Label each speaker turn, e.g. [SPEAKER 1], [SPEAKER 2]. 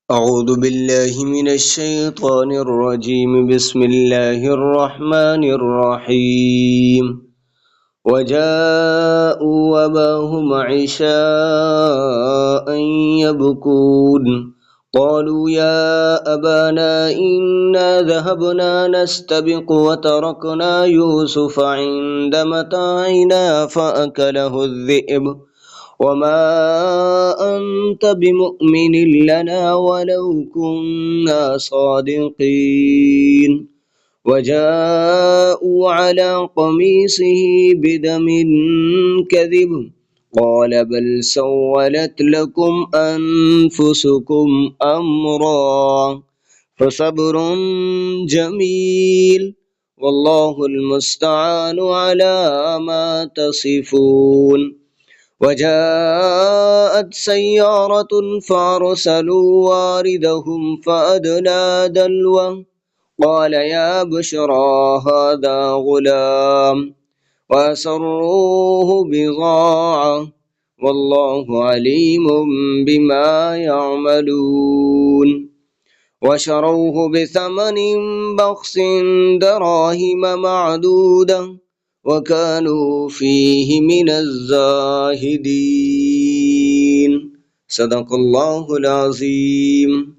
[SPEAKER 1] أعوذ بالله من الشيطان الرجيم. بسم الله الرحمن الرحيم. وجاءوا أباهم عشاء يبكون. قالوا يا أبانا إنا ذهبنا نستبق وتركنا يوسف عند متاعنا فأكله الذئب وما أنت بمؤمن لنا ولو كنا صادقين. وجاءوا على قميصه بدم كذب قال بل سولت لكم أنفسكم أمرا فصبر جميل والله المستعان على ما تصفون. وجاءت سيارة فأرسلوا واردهم فأدلى دلوه قال يا بشرى هذا غلام وأسروه بضاعة والله عليم بما يعملون. وشروه بثمن بخس دراهم معدودة وكانوا فيه من الزاهدين. صدق الله العظيم.